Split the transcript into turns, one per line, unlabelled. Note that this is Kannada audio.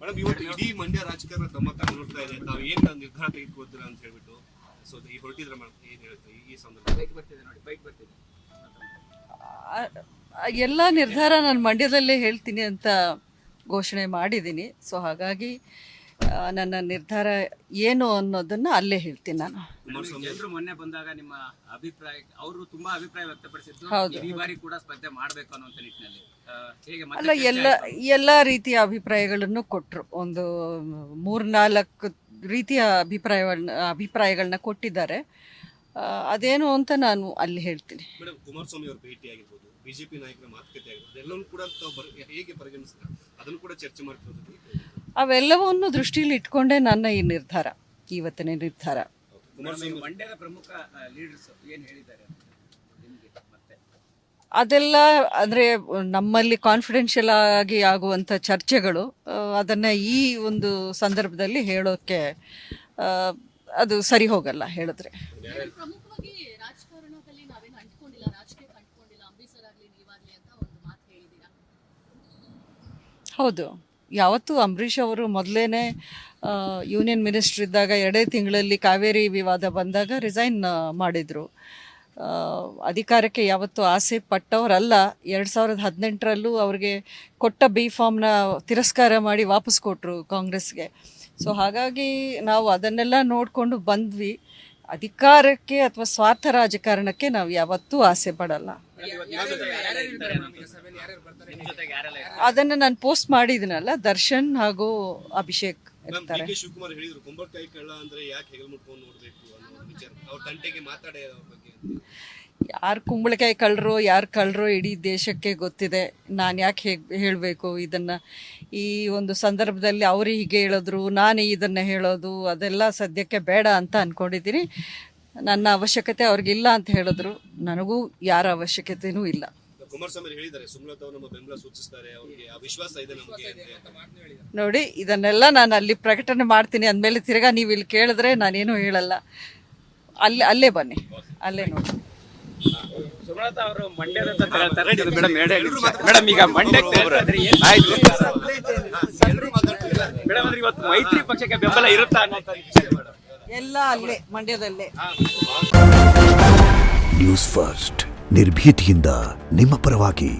ಮೇಡಮ್, ಇವತ್ತು ಇಡೀ ಮಂಡ್ಯ ರಾಜಕಾರಣ ತಮ್ಮ ಕಣ್ಣು ನೋಡ್ತಾ ಇದೆ. ತಾವು ಏನ್ ನಿರ್ಧಾರ ತೆಗೆದುಕೊಳ್ತೀರಾ ಅಂತ ಹೇಳ್ಬಿಟ್ಟು ಸೊ ಈ ಹೊರಟಿದ್ರೆ ಮೇಡಮ್, ಏನ್ ಹೇಳ್ತೀವಿ ಈ ಸಂದರ್ಭ?
ಎಲ್ಲ ನಿರ್ಧಾರ ನಾನು ಮಂಡ್ಯದಲ್ಲೇ ಹೇಳ್ತೀನಿ ಅಂತ ಘೋಷಣೆ ಮಾಡಿದ್ದೀನಿ. ಸೊ ಹಾಗಾಗಿ ನನ್ನ ನಿರ್ಧಾರ ಏನು ಅನ್ನೋದನ್ನ ಅಲ್ಲೇ ಹೇಳ್ತೀನಿ ನಾನು.
ಜನರು ಮೊನ್ನೆ ಬಂದಾಗ ನಿಮ್ಮ ಅಭಿಪ್ರಾಯ, ಅವರು ತುಂಬಾ ಅಭಿಪ್ರಾಯ ವ್ಯಕ್ತಪಡಿಸಿದ್ದು ಈ ಬಾರಿ ಕೂಡ ಸ್ಪರ್ಧೆ ಮಾಡಬೇಕು ಅನ್ನುವಂತ ನಿಟ್ಟಿನಲ್ಲಿ. ಹೇಗೆ
ಅಲ್ಲ, ಎಲ್ಲ ರೀತಿಯ ಅಭಿಪ್ರಾಯಗಳನ್ನು ಕೊಟ್ಟರು. ಒಂದು 3-4 ರೀತಿಯ ಅಭಿಪ್ರಾಯಗಳನ್ನ ಕೊಟ್ಟಿದ್ದಾರೆ. ಅದೇನು ಅಂತ ನಾನು ಅಲ್ಲಿ ಹೇಳ್ತೀನಿ.
ಮೇಡಮ್, ಕುಮಾರಸ್ವಾಮಿ ಅವರ ಭೇಟಿ ಆಗಿರ್ಬೋದು, ಬಿಜೆಪಿ ನಾಯಕರ ಮಾತುಕತೆ ಆಗಿರ್ಬೋದು, ಎಲ್ಲವೂ ಕೂಡ ಹೇಗೆ ಪರಿಗಣಿಸ್ತಾರೆ, ಅದನ್ನು ಕೂಡ ಚರ್ಚೆ ಮಾಡ್ತಿರೋದು.
ಅವೆಲ್ಲವನ್ನು ದೃಷ್ಟಿಯಲ್ಲಿ ಇಟ್ಕೊಂಡೇ ನನ್ನ ಈ ನಿರ್ಧಾರ, ಇವತ್ತಿನ ನಿರ್ಧಾರ.
ಮಂಡ್ಯದ ಪ್ರಮುಖ ಲೀಡರ್ಸ್ ಏನು ಹೇಳಿದ್ದಾರೆ ಮತ್ತೆ?
ಅದೆಲ್ಲ ಅಂದರೆ ನಮ್ಮಲ್ಲಿ ಕಾನ್ಫಿಡೆನ್ಷಿಯಲ್ ಆಗಿ ಆಗುವಂಥ ಚರ್ಚೆಗಳು, ಅದನ್ನು ಈ ಒಂದು ಸಂದರ್ಭದಲ್ಲಿ ಹೇಳೋಕ್ಕೆ ಅದು ಸರಿ ಹೋಗಲ್ಲ ಹೇಳಿದ್ರೆ.
ಪ್ರಮುಖವಾಗಿ ರಾಜಕಾರಣದಲ್ಲಿ ನಾವೇನು ಅಂಟ್ಕೊಂಡಿಲ್ಲ, ರಾಜಕೀಯಕ್ಕೆ ಅಂಟ್ಕೊಂಡಿಲ್ಲ, ಅಂಬರೀಷರ್ ಆಗಲಿ ನೀವಾಗಲಿ ಅಂತ ಒಂದು ಮಾತು ಹೇಳಿದ್ದೀರಾ.
ಹೌದು, ಯಾವತ್ತೂ ಅಂಬರೀಷ್ ಅವರು ಮೊದಲೇನೆ ಯೂನಿಯನ್ ಮಿನಿಸ್ಟರ್ ಇದ್ದಾಗ 2 ತಿಂಗಳಲ್ಲಿ ಕಾವೇರಿ ವಿವಾದ ಬಂದಾಗ ರಿಸೈನ್ ಮಾಡಿದರು. ಅಧಿಕಾರಕ್ಕೆ ಯಾವತ್ತೂ ಆಸೆ ಪಟ್ಟವರಲ್ಲ. 2018ರಲ್ಲೂ ಅವ್ರಿಗೆ ಕೊಟ್ಟ ಬಿ ಫಾರ್ಮ್ನ ತಿರಸ್ಕಾರ ಮಾಡಿ ವಾಪಸ್ ಕೊಟ್ಟರು ಕಾಂಗ್ರೆಸ್ಗೆ. ಸೊ ಹಾಗಾಗಿ ನಾವು ಅದನ್ನೆಲ್ಲ ನೋಡಿಕೊಂಡು ಬಂದ್ವಿ. ಅಧಿಕಾರಕ್ಕೆ ಅಥವಾ ಸ್ವಾರ್ಥ ರಾಜಕಾರಣಕ್ಕೆ ನಾವು ಯಾವತ್ತೂ ಆಸೆ ಪಡಲ್ಲ. ಅದನ್ನು ನಾನು ಪೋಸ್ಟ್ ಮಾಡಿದ್ದೀನಲ್ಲ, ದರ್ಶನ್ ಹಾಗೂ ಅಭಿಷೇಕ್ ಇರ್ತಾರೆ.
ಶಿವಕುಮಾರ್ ಹೇಳಿದ್ರು ಕುಂಬಳಕಾಯಿ ಕಳ್ಳ ಅಂದ್ರೆ ಯಾಕೆ ಹೆಗಲು ಮುಟ್ಕೊಂಡು ನೋಡ್ಬೇಕು ಅನ್ನೋ ವಿಚಾರ ಅವ್ರ ತಂಟೆಗೆ ಮಾತಾಡೋ ಬಗ್ಗೆ.
ಯಾರು ಕುಂಬಳಕಾಯಿ ಕಳ್ಳರೋ ಇಡೀ ದೇಶಕ್ಕೆ ಗೊತ್ತಿದೆ. ನಾನು ಯಾಕೆ ಹೇಳಬೇಕು ಇದನ್ನು? ಈ ಒಂದು ಸಂದರ್ಭದಲ್ಲಿ ಅವರು ಹೀಗೆ ಹೇಳಿದ್ರು, ನಾನು ಇದನ್ನು ಹೇಳೋದು ಅದೆಲ್ಲ ಸದ್ಯಕ್ಕೆ ಬೇಡ ಅಂತ ಅಂದ್ಕೊಂಡಿದ್ದೀನಿ. ನನ್ನ ಅವಶ್ಯಕತೆ ಅವ್ರಿಗಿಲ್ಲ ಅಂತ ಹೇಳಿದ್ರು, ನನಗೂ ಯಾರ ಅವಶ್ಯಕತೆಯೂ ಇಲ್ಲ.
ಕುಮಾರಸ್ವಾಮಿ ಹೇಳಿದ್ದಾರೆ ಸುಮಲತಾ ಅವರು ನಮ್ಮ ಬೆಂಬಲ ಸೂಚಿಸ್ತಾರೆ, ಅವರಿಗೆ ಆ ವಿಶ್ವಾಸ ಇದೆ ನಮಗೆ.
ನೋಡಿ, ಇದನ್ನೆಲ್ಲ ನಾನು ಅಲ್ಲಿ ಪ್ರಕಟಣೆ ಮಾಡ್ತೀನಿ ಅಂದಮೇಲೆ ತಿರ್ಗಾ ನೀವು ಇಲ್ಲಿ ಕೇಳಿದ್ರೆ ನಾನೇನು ಹೇಳಲ್ಲ. ಅಲ್ಲೇ ಬನ್ನಿ, ಅಲ್ಲೇ ನೋಡಿ.
ಸುಮಲತಾ ಅವರು ಮಂಡ್ಯದ ಮೇಡಮ್, ಈಗ ಮಂಡ್ಯಕ್ಕೆ ಮೇಡಮ್ ಅಂದ್ರೆ ಇವತ್ತು ಮೈತ್ರಿ ಪಕ್ಷಕ್ಕೆ ಬೆಂಬಲ ಇರುತ್ತಾ ಅನ್ನೋ
ಎಲ್ಲ ಅಲ್ಲೇ ಮಂಡ್ಯದಲ್ಲೇ.
ನ್ಯೂಸ್ ಫಸ್ಟ್ ನಿರ್ಭೀತಿಯಿಂದ ನಿಮ್ಮ ಪರವಾಗಿ.